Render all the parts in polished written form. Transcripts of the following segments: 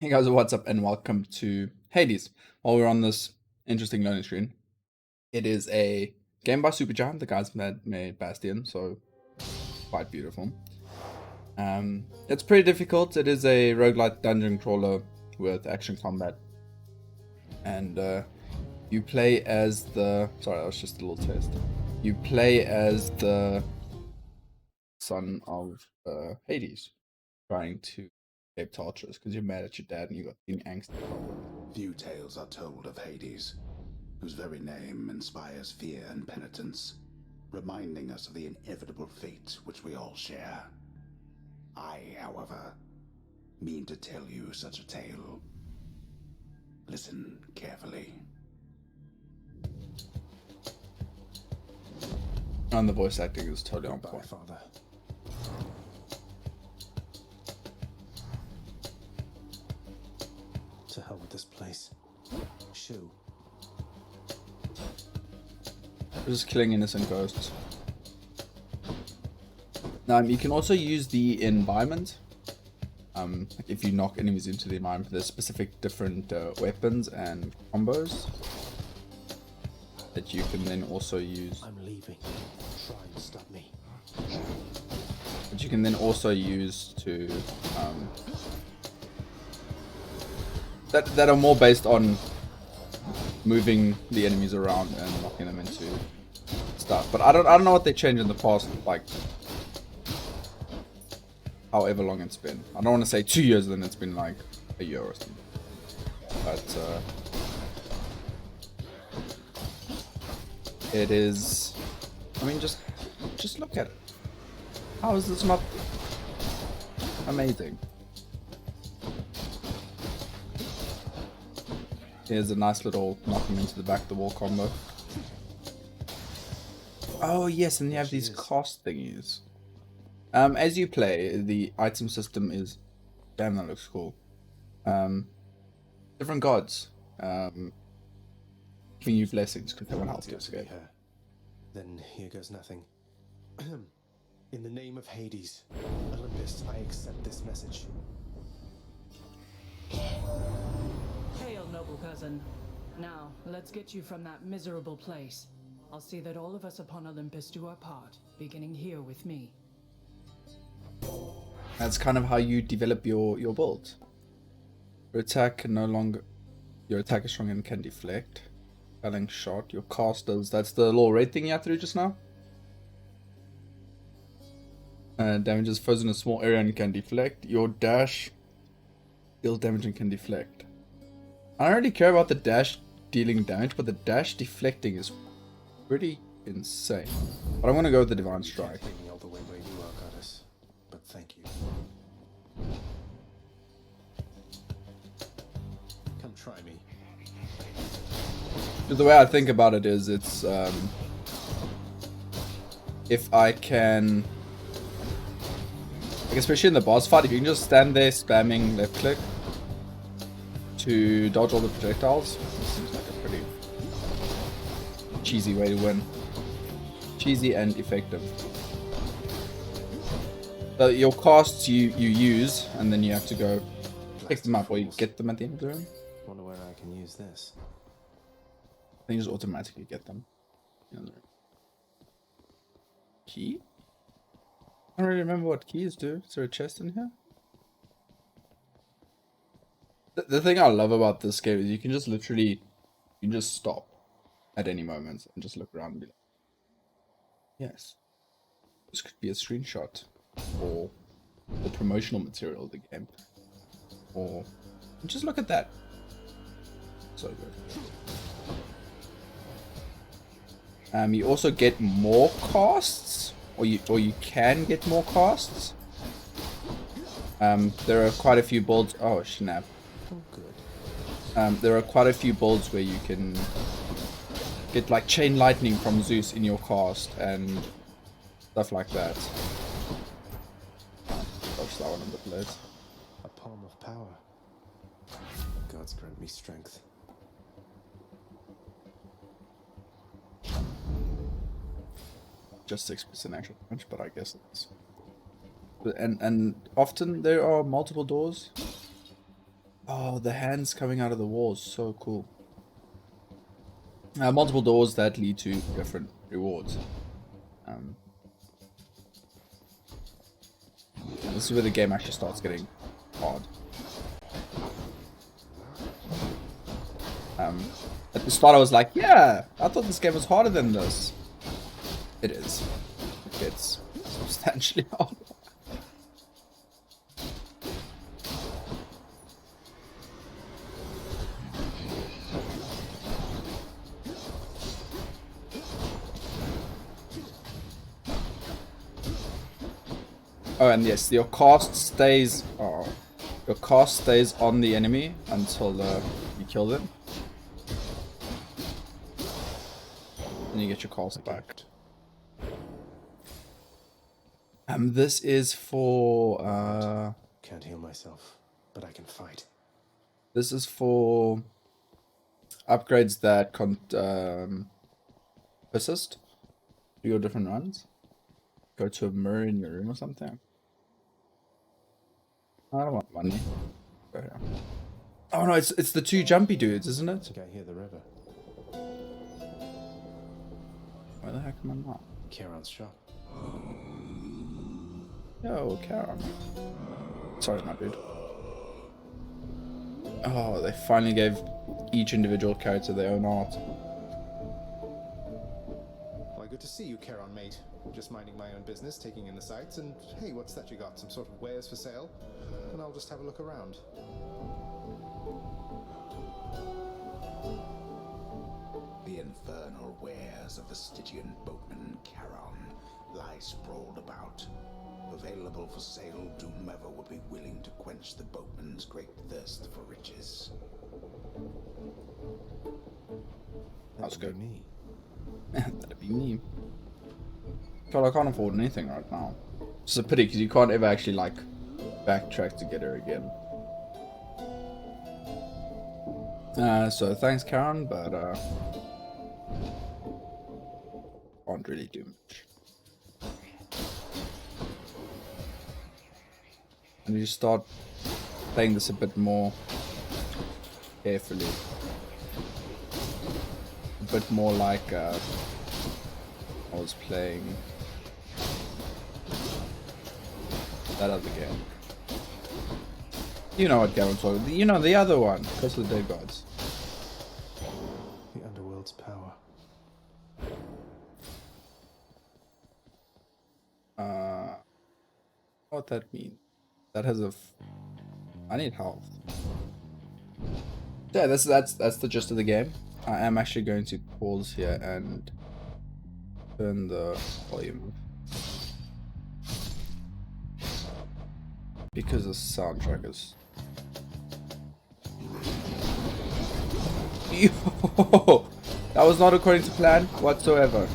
Hey guys, what's up, and welcome to Hades. While we're on this interesting loading screen, it is a game by Supergiant, the guys that made Bastion, so quite beautiful. It's pretty difficult. It is a roguelike dungeon crawler with action combat, and you play as the. Sorry, that was just a little test. You play as the son of Hades, trying to escape Tartarus because you're mad at your dad and you got being angst. Few tales are told of Hades, whose very name inspires fear and penitence, reminding us of the inevitable fate which we all share. I, however, mean to tell you such a tale. Listen carefully. And the voice acting is totally on point. Father. To hell with this place. Shoo. Just killing innocent ghosts. You can also use the environment. Like if you knock enemies into the environment, there's specific different weapons and combos that you can then also use. I'm leaving. Try and stop me. That you can then also use to that are more based on moving the enemies around and knocking them into stuff. But I don't know what they changed in the past, like however long it's been. I don't want to say 2 years, then it's been like a year or something. But it is. I mean, just look at it. How is this not amazing? Here's a nice little knock him into the back of the wall combo. Oh yes, and you have these cost thingies. As you play, the item system is, damn, that looks cool. Different gods, giving you blessings because they want help to escape. Then here goes nothing. In the name of Hades, Olympus, I accept this message. Hail, noble cousin. Now, let's get you from that miserable place. I'll see that all of us upon Olympus do our part, beginning here with me. That's kind of how you develop your build. Your attack can no longer. Your attack is strong and can deflect. Felling shot. Your casters. That's the little red thing you have to do just now. Damages foes in a small area and can deflect. Your dash deals damage and can deflect. I don't really care about the dash dealing damage, but the dash deflecting is pretty insane. But I'm gonna go with the Divine Strike. Take me all the way where you are, goddess. But thank you. Come try me. The way I think about it is, it's if I can, like especially in the boss fight, if you can just stand there spamming left click to dodge all the projectiles, it seems like a pretty cheesy way to win. Cheesy and effective. So your costs you use, and then you have to go pick them up, or you get them at the end of the room. Wonder where I can use this. Then you just automatically get them. Key? I don't really remember what keys do. Is there a chest in here? The thing I love about this game is you can just literally, you can just stop at any moment and just look around and be like, yes, this could be a screenshot or the promotional material of the game, or just look at that. So good. You also get more costs, or you can get more costs. There are quite a few builds. Oh snap! Oh, good. There are quite a few builds where you can get like chain lightning from Zeus in your cast and stuff like that. Dodge that one a bit late. A palm of power. Gods grant me strength. Just 6% actual damage, but I guess it's. And often there are multiple doors. Oh, the hands coming out of the walls, so cool. Multiple doors that lead to different rewards. This is where the game actually starts getting hard. At the start I was like, yeah, I thought this game was harder than this. It is. It gets substantially harder. Oh, and yes, your cast stays. Oh, your cast stays on the enemy until you kill them, and you get your cast back. This is for Can't heal myself, but I can fight. this is for upgrades that persist to your different runs. Go to a mirror in your room or something. I don't want money. Go here. Oh no, it's the two jumpy dudes, isn't I it? think I hear the river. Where the heck am I not? Charon's shop. Yo, Charon. Sorry, my dude. Oh, they finally gave each individual character their own art. Why, good to see you, Charon, mate. Just minding my own business, taking in the sights, and hey, what's that you got? Some sort of wares for sale? And I'll just have a look around. The infernal wares of the Stygian boatman Charon lie sprawled about. Available for sale to whomever would be willing to quench the boatman's great thirst for riches. That's That'd good. be me. That'd be me. God, I can't afford anything right now. It's a pity because you can't ever actually like backtrack to get her again. So thanks, Karen, but can't really do much. And you start playing this a bit more carefully, a bit more like I was playing that other game. You know what game I'm talking about. You know, the other one, Curse of the Dead Gods. The underworld's power. What that mean? That has a. I need health. Yeah, that's the gist of the game. I am actually going to pause here and turn the volume because the soundtrack is. Yo, that was not according to plan whatsoever.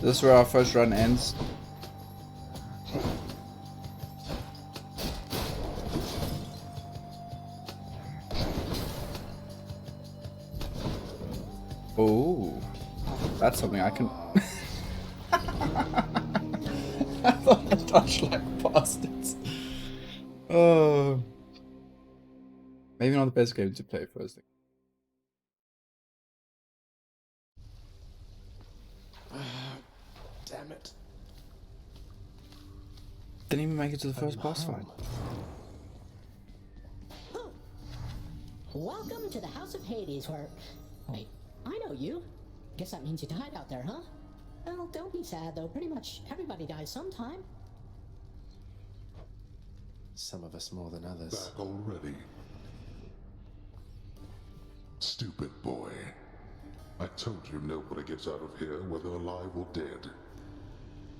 This is where our first run ends. Oh, that's something I can. I thought I dodged like bastards. Oh, maybe not the best game to play first. Damn it. Didn't even make it to the first boss fight. Oh. Welcome to the House of Hades, where... Wait, I know you. Guess that means you died out there, huh? Well, don't be sad, though. Pretty much everybody dies sometime. Some of us more than others. Back already. Stupid boy. I told you nobody gets out of here, whether alive or dead.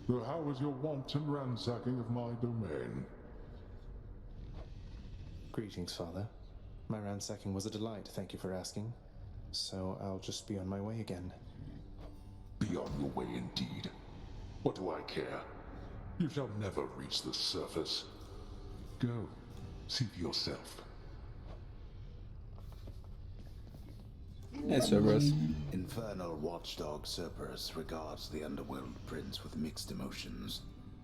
So how was your wanton ransacking of my domain? Greetings, Father. My ransacking was a delight, thank you for asking. So I'll just be on my way again. Be on your way indeed. What do I care? You shall never reach the surface. Go, see for yourself. Hey, Cerberus. Infernal watchdog Cerberus regards the underworld prince with mixed emotions,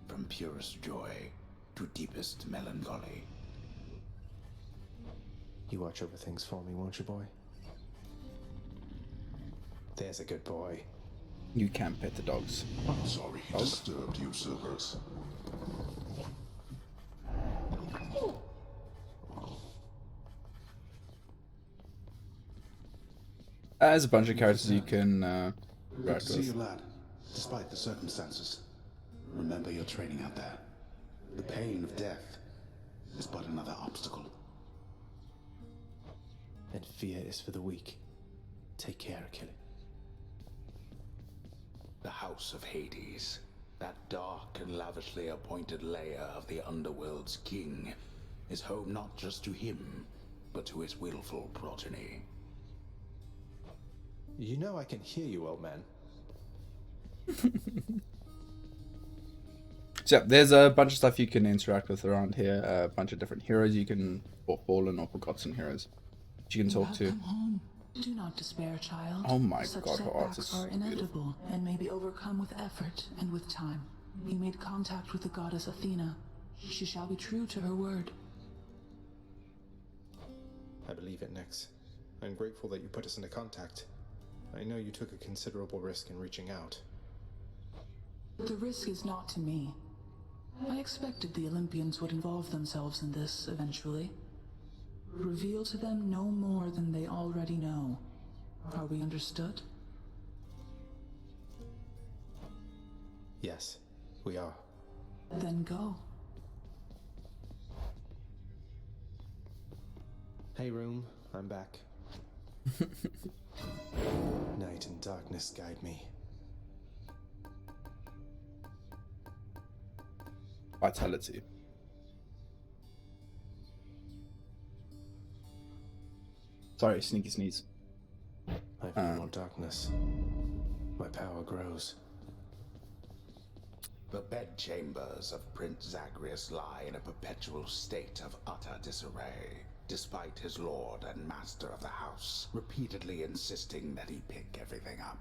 from purest joy to deepest melancholy. You watch over things for me, won't you, boy? There's a good boy. You can pet the dogs. I'm sorry he disturbed you, Cerberus. There's a bunch of characters you can Good interact to see you, with. lad, despite the circumstances. Remember your training out there. The pain of death is but another obstacle. And fear is for the weak. Take care, Achilles. The House of Hades, that dark and lavishly appointed lair of the underworld's king, is home not just to him, but to his willful progeny. You know I can hear you, old man. So yeah, there's a bunch of stuff you can interact with around here. A bunch of different heroes you can, or fallen or forgotten heroes, that you can talk to. Welcome home. Do not despair, child. Oh my Such God, her art setbacks is are beautiful. inevitable and may be overcome with effort and with time. We made contact with the goddess Athena. She shall be true to her word. I believe it, Nyx. I'm grateful that you put us into contact. I know you took a considerable risk in reaching out. The risk is not to me. I expected the Olympians would involve themselves in this eventually. Reveal to them no more than they already know. Are we understood? Yes, we are. Then go. Hey, room, I'm back. Night and darkness guide me. Vitality. Sorry, sneaky sneeze. I feel more darkness. My power grows. The bedchambers of Prince Zagreus lie in a perpetual state of utter disarray, despite his lord and master of the house repeatedly insisting that he pick everything up.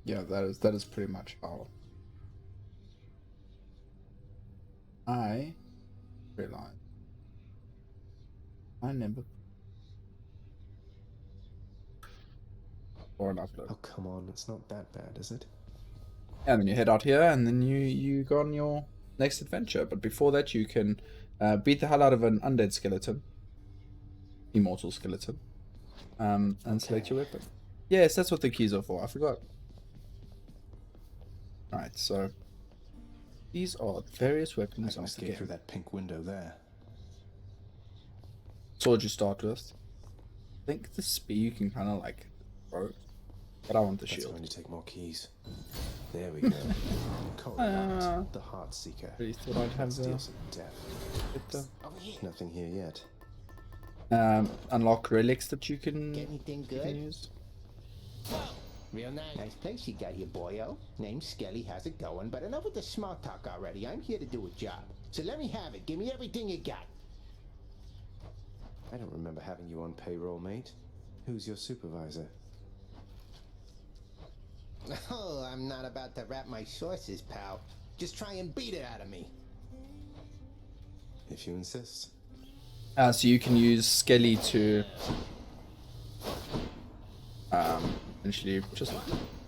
Yeah, that is pretty much how I realized I never or an upload. Oh, come on, it's not that bad, is it? And then you head out here, and then you go on your next adventure. But before that, you can beat the hell out of an undead skeleton, immortal skeleton, and select your weapon. Yes, that's what the keys are for. I forgot. All right, so these are various I weapons can of the escape through game. that pink window there. Sword you start with. I think the spear you can kind of like throw, but I want the That's shield. going to take more keys. There we go. Coriolis, the Heart Seeker. Really thought I'd have Steal the some death. bit, Nothing here yet. unlock relics that you can, Get anything you can good? use. Real nice. Nice place you got here, boyo. Name's Skelly. How's it going? But enough with the small talk already. I'm here to do a job. So let me have it. Give me everything you got. I don't remember having you on payroll, mate. Who's your supervisor? Oh, I'm not about to wrap my sources, pal. Just try and beat it out of me. If you insist. So you can use Skelly to essentially just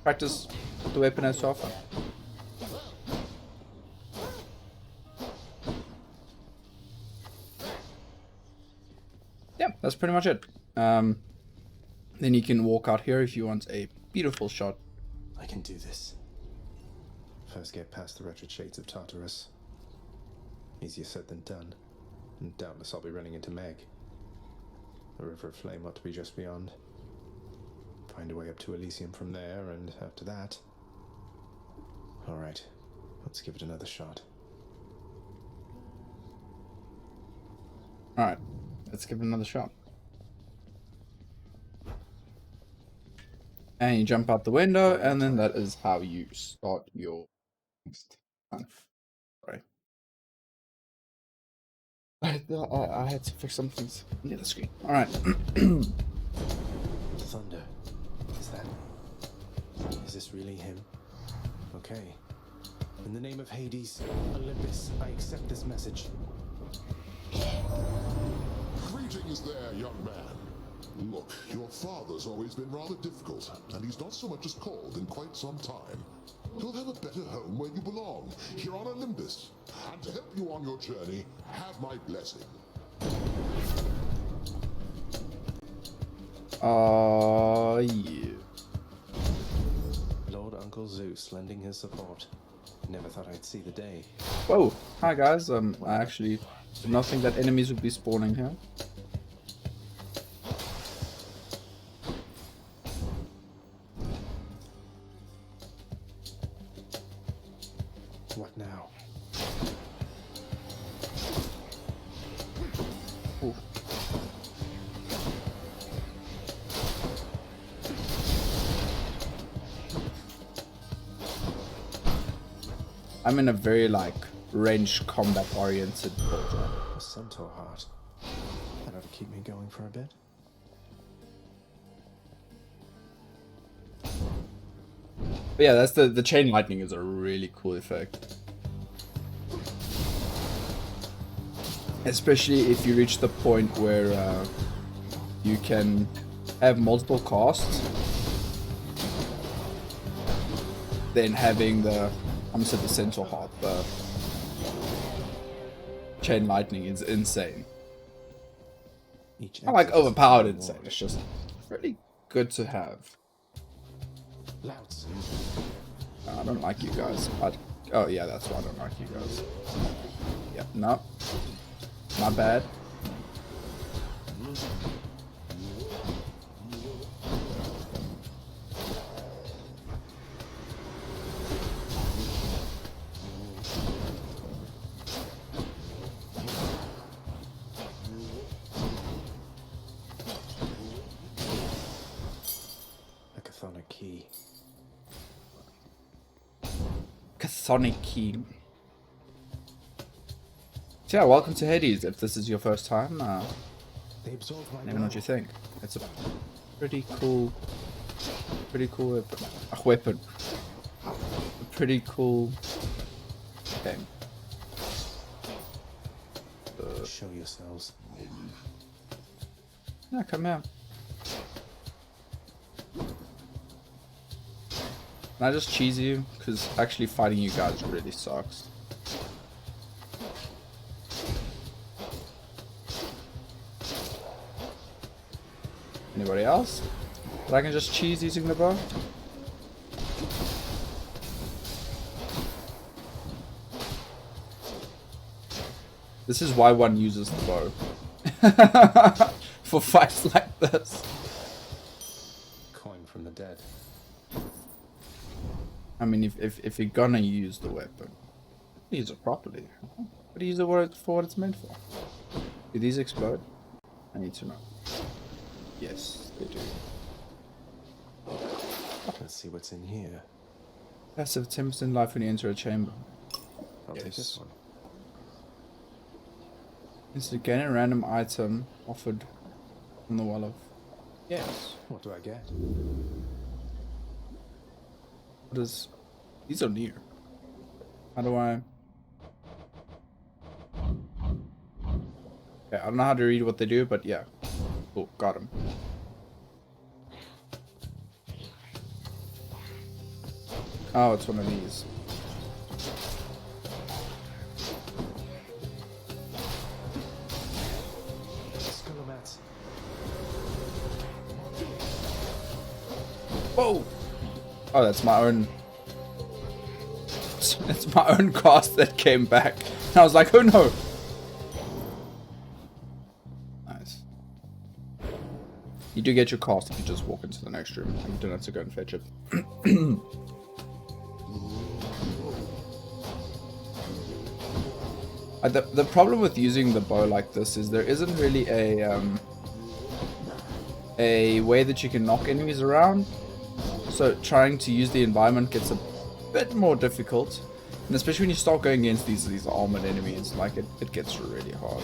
practice the weapon as to offer. Yeah, that's pretty much it. Then you can walk out here if you want a beautiful shot. I can do this. First get past the wretched shades of Tartarus. Easier said than done. And doubtless I'll be running into Meg. The River of Flame ought to be just beyond. Find a way up to Elysium from there, and after that... Alright, let's give it another shot. Alright, let's give it another shot. And you jump out the window, and then that is how you start your next run. Sorry. I had to fix some things near the screen. All right. Thunder. Is this really him? Okay. In the name of Hades, Olympus, I accept this message. Greetings there, young man. Look, your father's always been rather difficult, and he's not so much as called in quite some time. You'll have a better home where you belong, here on Olympus. And to help you on your journey, have my blessing. Yeah. Lord Uncle Zeus lending his support. Never thought I'd see the day. Whoa. Hi guys. I actually did not think that enemies would be spawning here. What now? Ooh. I'm in a very like range combat oriented build. A centaur heart. That ought to keep me going for a bit. But yeah, that's the chain lightning is a really cool effect. Especially if you reach the point where you can have multiple casts. Then having the, I'm gonna say the centaur heart, the chain lightning is insane. Not like overpowered insane, it's just really good to have. Louds. I don't like you guys. Oh yeah, that's why I don't like you guys. Yeah, no. My bad. A chthonic key. Chthonic key. So yeah, welcome to Hades. If this is your first time, They absorbed my let me know what you think. It's a pretty cool weapon. A pretty cool game. Show yourselves. Yeah, come here. Can I just cheese you? Because actually fighting you guys really sucks. Anybody else? But I can just cheese using the bow? This is why one uses the bow. For fights like this. Coin from the dead. I mean, if you're gonna use the weapon, use it properly. But use it for what it's meant for. Do these explode? I need to know. Yes, they do. Let's see what's in here. Passive 10% life when you enter a chamber. I'll take this Yes. one. Is to gain a random item offered from the wall of. Yes. What do I get? What is? These are near. How do I? Okay, I don't know how to read what they do, but yeah. Oh, got him. Oh, it's one of these. Scholomats. Whoa! Oh, that's my own. It's my own cast that came back. And I was like, oh no! Nice. You do get your cast if you just walk into the next room. You don't have to go and fetch it. The problem with using the bow like this is there isn't really a way that you can knock enemies around. So trying to use the environment gets a bit more difficult. And especially when you start going against these armored enemies, like it gets really hard.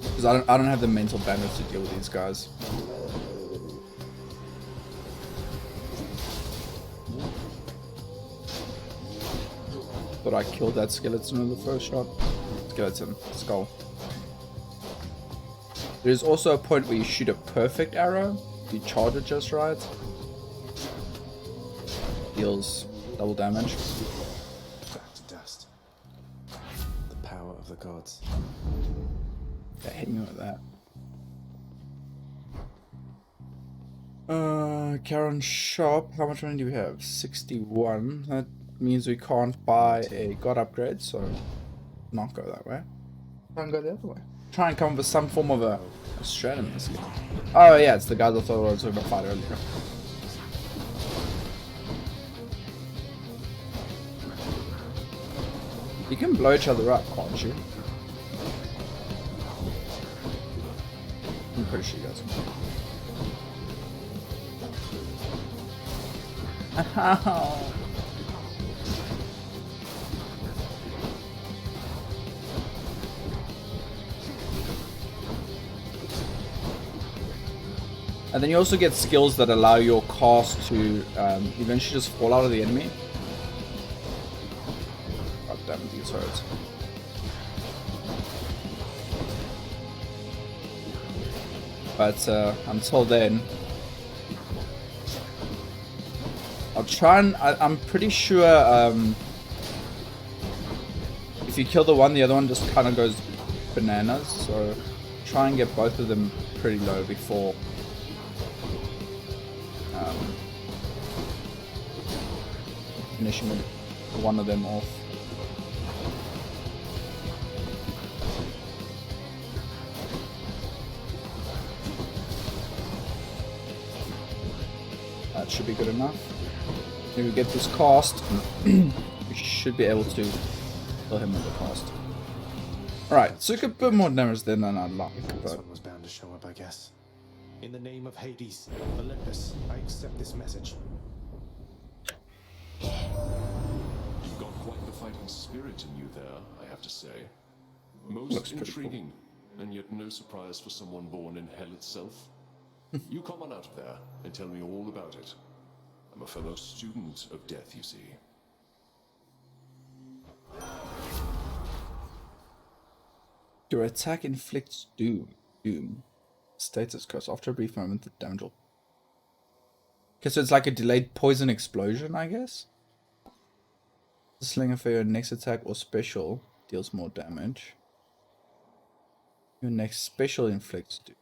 Because I don't have the mental bandwidth to deal with these guys. But I killed that skeleton in the first shot. Skeleton. Skull. There's also a point where you shoot a perfect arrow. You charge it just right. Deals double damage. Back to dust. The power of the gods. Yeah, hit me with that. Karen shop. How much money do we have? 61. That means we can't buy a god upgrade, so not go that way. Try and go the other way. Try and come up with some form of a strategy. Oh yeah, it's the guys I thought I was going to fight earlier. You can blow each other up, can't you? I'm pretty sure you guys can. And then you also get skills that allow your cast to eventually just fall out of the enemy. God damn it, these hurts. But until then, I'll try and... I'm pretty sure if you kill the one, the other one just kind of goes bananas. So try and get both of them pretty low before... finishing one of them off. That should be good enough. If we get this cast, we should be able to kill him with the cast. Alright, so a bit more damage than I'd like, This but one was bound to show up, I guess. In the name of Hades, Olympus, I accept this message. You've got quite the fighting spirit in you there, I have to say. Most Looks pretty intriguing, and yet no surprise for someone born in hell itself. You come on out of there and tell me all about it. I'm a fellow student of death, you see. your attack inflicts doom. Status curse. After a brief moment, the damage will... Okay, so it's like a delayed poison explosion, I guess? The slinger for your next attack or special deals more damage. Your next special inflicts doom.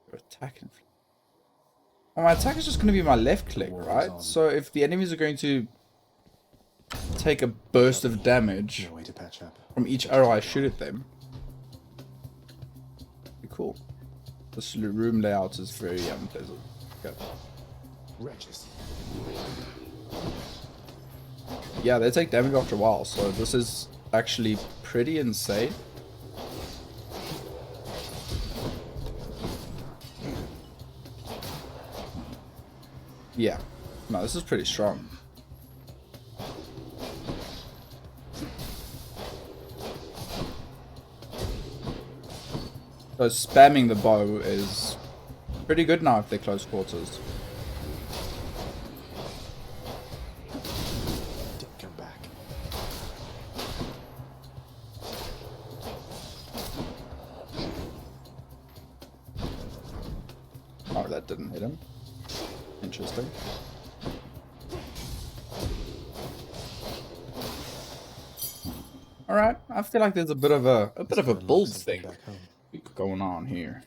Your attack inflicts... Oh, my attack is just going to be my left click, right? So if the enemies are going to take a burst of damage No way to patch up. from each arrow I shoot at them... Be cool. This room layout is very unpleasant. Okay. Wretches. Yeah, they take damage after a while, so this is actually pretty insane. Yeah. No, this is pretty strong. So spamming the bow is pretty good now if they're close quarters. Didn't come back. Oh, that didn't hit him. Interesting. All right, I feel like there's a bit of a build thing Back home. going on here.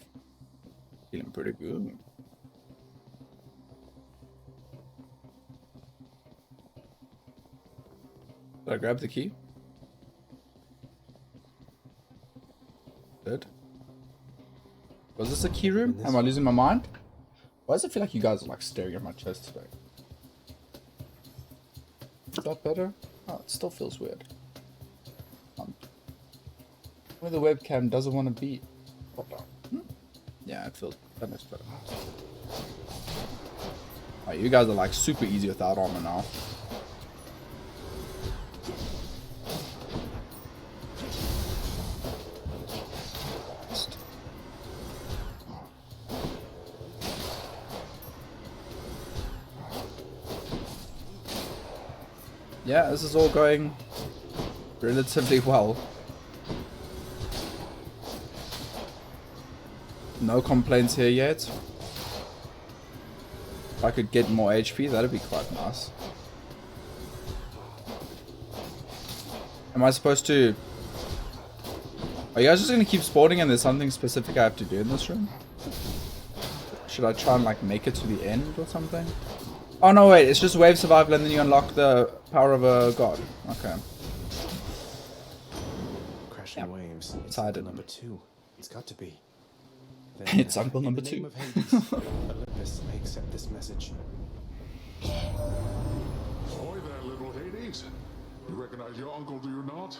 Feeling pretty good. Did I grab the key? Good. Was this a key room? Am I losing my mind? Why does it feel like you guys are like staring at my chest today? Is that better? Oh, it still feels weird. Where the webcam doesn't want to be. Hold on. Yeah, it feels That looks better. Oh, you guys are like super easy without armor now. Yeah, this is all going relatively well. No complaints here yet. If I could get more HP, that'd be quite nice. Am I supposed to... Are you guys just gonna keep spawning and there's something specific I have to do in this room? Should I try and like make it to the end or something? Oh no, wait, it's just wave survival and then you unlock the power of a god. Okay. Crashing waves. It's Decided. number 2. It's got to be. It's Uncle number In the 2. name of Hades, Olympus, I accept this message. Ahoy there, little Hades. You recognize your uncle, do you not?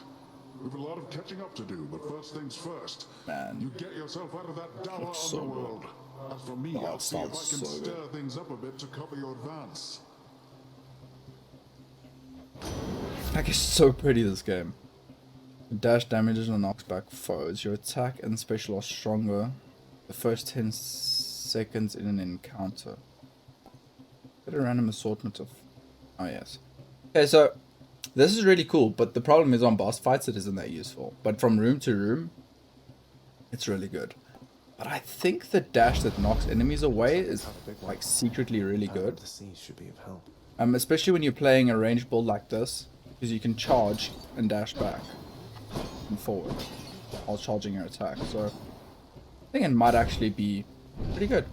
We've a lot of catching up to do, but first things first. Man. You get yourself out of that dour Looks so underworld. As for me, Oh, I'll see if I can sounds so stir good. things up a bit to cover your advance. Like, it's so pretty, this game. Dash damages and knocks back foes. Your attack and special are stronger the first 10 seconds in an encounter. Get a random assortment of... Oh, yes. Okay, so this is really cool, but the problem is on boss fights it isn't that useful. But from room to room, it's really good. But I think the dash that knocks enemies away is like secretly really good. The seas should be of help. Especially when you're playing a ranged build like this, because you can charge and dash back and forward while charging your attack. So I think it might actually be pretty good.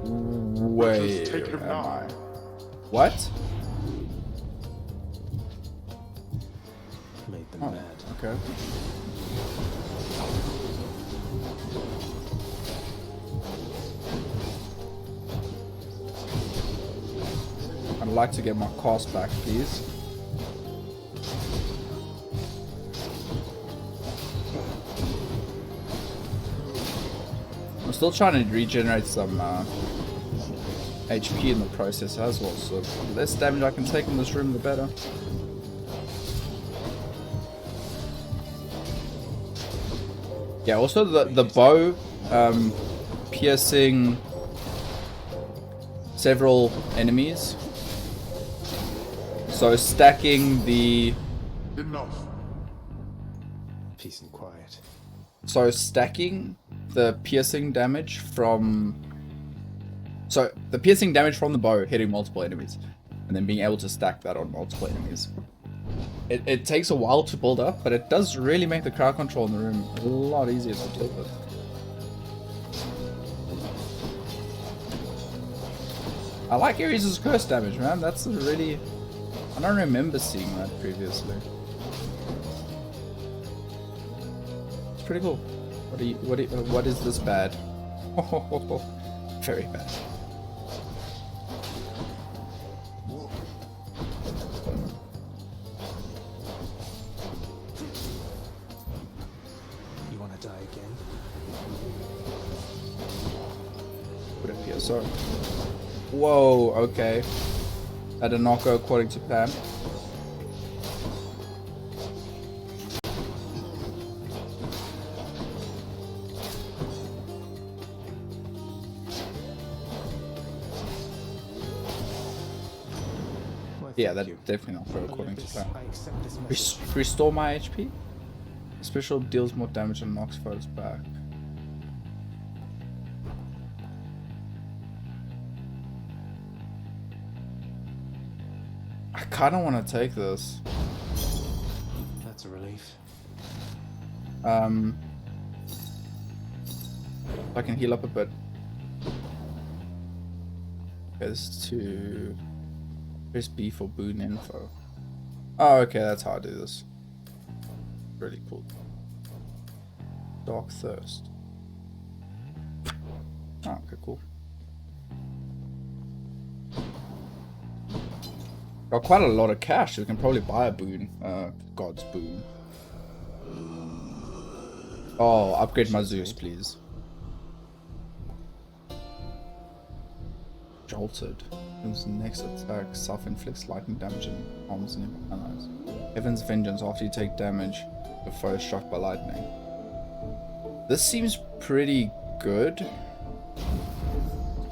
Where Take him am now. I? What? Made them Oh, mad. okay. I'd like to get my cost back, please. I'm still trying to regenerate some HP in the process as well, so the less damage I can take in this room, the better. Yeah, also the bow piercing several enemies. So stacking the... Enough. Peace and quiet. So stacking the piercing damage from... So the piercing damage from the bow hitting multiple enemies. And then being able to stack that on multiple enemies. It takes a while to build up, but it does really make the crowd control in the room a lot easier to deal with. I like Ares' curse damage, man. That's a really... I don't remember seeing that previously. It's pretty cool. What is this bad? Very bad. You want to die again? Would appear so. Whoa, okay. That did not go according to plan. Why, Yeah, thank that you. definitely not go according to Olympus, plan. I accept this message. Restore my HP. Special deals more damage and knocks foes back. I kind of want to take this. That's a relief. I can heal up a bit. Goes to... Press B for boon info. Oh, okay, that's how I do this. Really cool. Dark Thirst. Oh, okay, cool. Got quite a lot of cash, so we can probably buy a boon. God's boon. Oh, upgrade my Zeus, please. Jolted. His next attack self-inflicts lightning damage and harms nearby allies. Heaven's Vengeance after you take damage if foe is struck by lightning. This seems pretty good.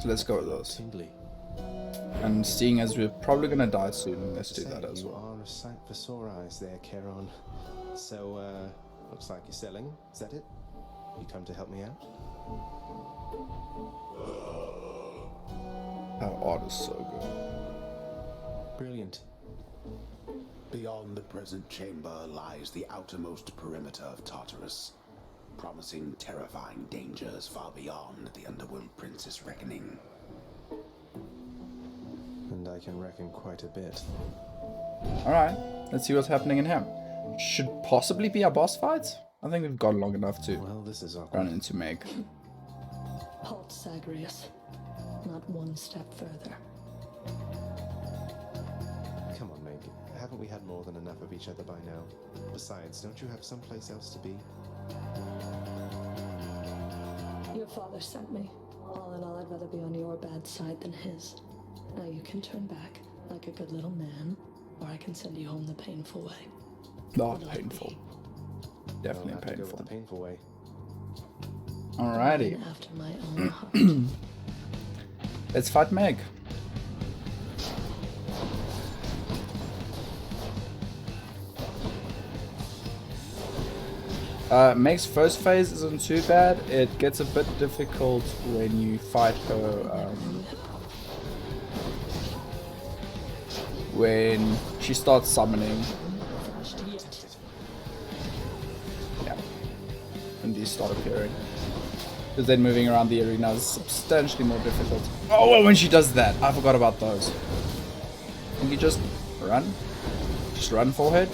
So let's go with those. Tingly. And seeing as we're probably gonna die soon, let's do that as You well. are a sight for sore eyes there, Charon. So, looks like you're selling. Is that it? You come to help me out? Our art is so good. Brilliant. Beyond the present chamber lies the outermost perimeter of Tartarus, promising terrifying dangers far beyond the Underworld Prince's reckoning. And I can reckon quite a bit. Alright, let's see what's happening in here. Should possibly be our boss fights. I think we've got long enough to Well, this is awkward. run into Meg. Halt, Zagreus. Not one step further. Come on, Meg. Haven't we had more than enough of each other by now? Besides, don't you have someplace else to be? Your father sent me. All in all, I'd rather be on your bad side than his. Now you can turn back like a good little man, or I can send you home the painful way. Not What'll it painful. be? Definitely I'll have to go painful. with the painful way. Alrighty. One after my own heart. Let's fight Meg. Meg's first phase isn't too bad. It gets a bit difficult when you fight her when she starts summoning. Yeah. When these start appearing. Because then moving around the arena is substantially more difficult. Oh, well, when she does that, I forgot about those. Can you just run? Just run forward?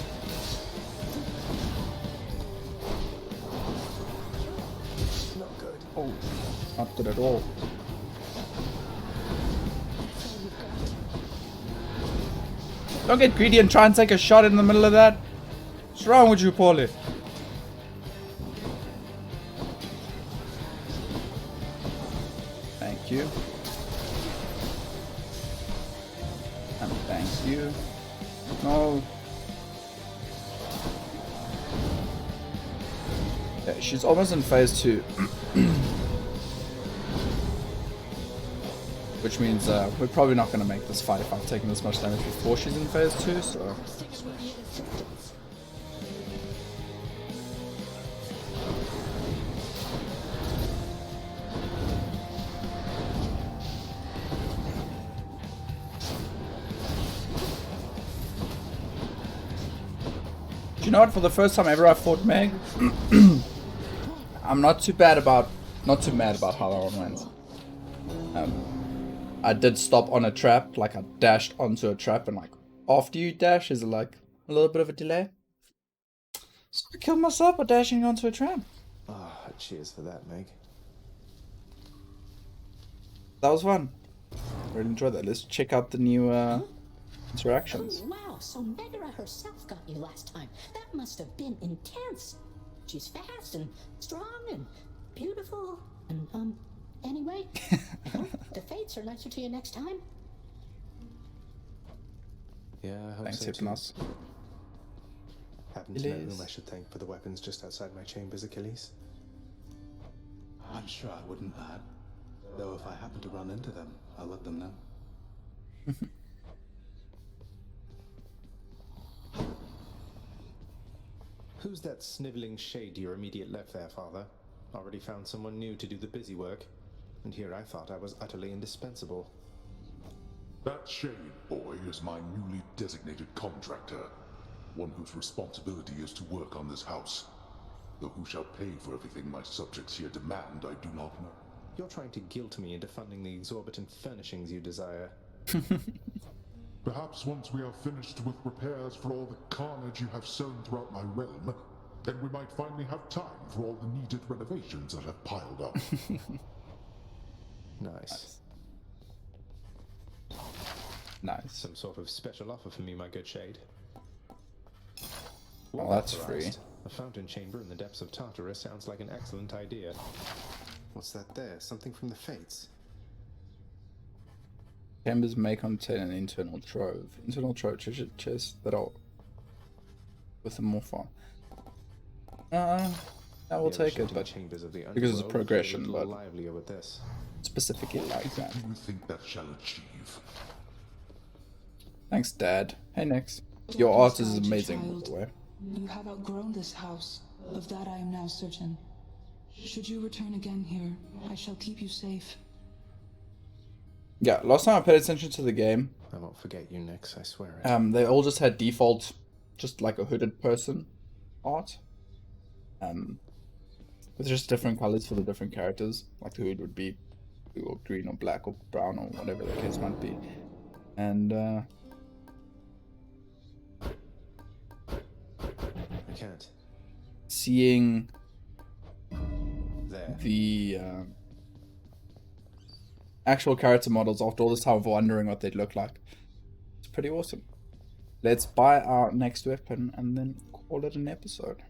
Not good. Oh, not good at all. Don't get greedy and try and take a shot in the middle of that. What's wrong with you, Paulie? Thank you. And thank you. No. Yeah, she's almost in phase 2. Which means we're probably not going to make this fight if I've taken this much damage before she's in phase 2, so... Do you know what? For the first time ever I fought Meg, I'm not too mad about how that one went. I did stop on a trap, like I dashed onto a trap, and like after you dash, is like a little bit of a delay. So I killed myself by dashing onto a trap. Ah, cheers for that, Meg. That was fun. Really enjoyed that. Let's check out the new interactions. Oh, wow, so Megara herself got you last time. That must have been intense. She's fast and strong and beautiful and, anyway, I hope the fates are nicer to you next time. Yeah, I hope Thanks, so too. Hypnos. Happen to know Achilles. whom I should thank for the weapons just outside my chambers, Achilles? I'm sure I wouldn't, lad. Though if I happen to run into them, I'll let them know. Who's that sniveling shade to your immediate left there, Father? Already found someone new to do the busy work. And here I thought I was utterly indispensable. That shade boy is my newly designated contractor, one whose responsibility is to work on this house. Though who shall pay for everything my subjects here demand, I do not know. You're trying to guilt me into funding the exorbitant furnishings you desire. Perhaps once we are finished with repairs for all the carnage you have sown throughout my realm, then we might finally have time for all the needed renovations that have piled up. Nice. Nice. Some sort of special offer for me, my good shade. Oh, that's free. Authorized. A fountain chamber in the depths of Tartarus sounds like an excellent idea. What's that there? Something from the Fates? Chambers may contain an internal trove. Internal trove treasure chests that are with a morphar. I will take it, but chambers of the because it's a underworld progression, are a but little livelier with this. specifically like that. Do you think that shall achieve? Thanks, Dad. Hey, Nix. Your art is amazing, by the way. You have outgrown this house. Of that I am now certain. Should you return again here, I shall keep you safe. Yeah, last time I paid attention to the game, I won't forget you, Nix, I swear it. they all just had default, just like a hooded person art. With just different colors for the different characters. Like the hood would be blue or green or black or brown or whatever the case might be. And I can't. seeing There. the actual character models after all this time of wondering what they'd look like, it's pretty awesome. Let's buy our next weapon and then call it an episode.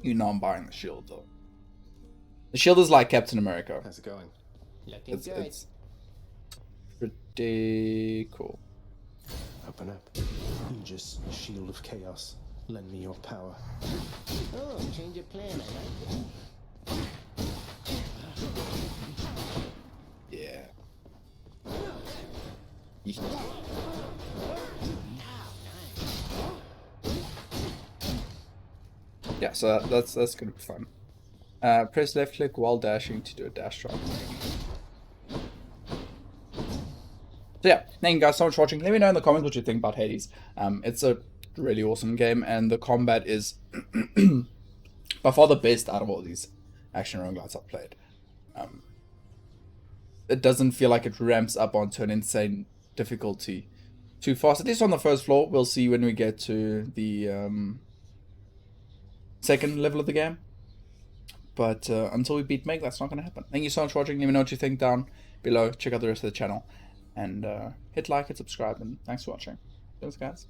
You know I'm buying the shield though. The shield is like Captain America. How's it going? Looking good. It's pretty cool. Open up. Aegis, shield of chaos. Lend me your power. Oh, change of plan, I like it. Yeah. Yeah, so that's gonna be fun. Press left click while dashing to do a dash drop. So yeah, thank you guys so much for watching. Let me know in the comments what you think about Hades. It's a really awesome game, and the combat is by far the best out of all these action roguelites I've played. It doesn't feel like it ramps up onto an insane difficulty too fast. At least on the first floor. We'll see when we get to the second level of the game. But until we beat Meg, that's not going to happen. Thank you so much for watching. Let me know what you think down below. Check out the rest of the channel. And hit like and subscribe. And thanks for watching. Thanks, guys.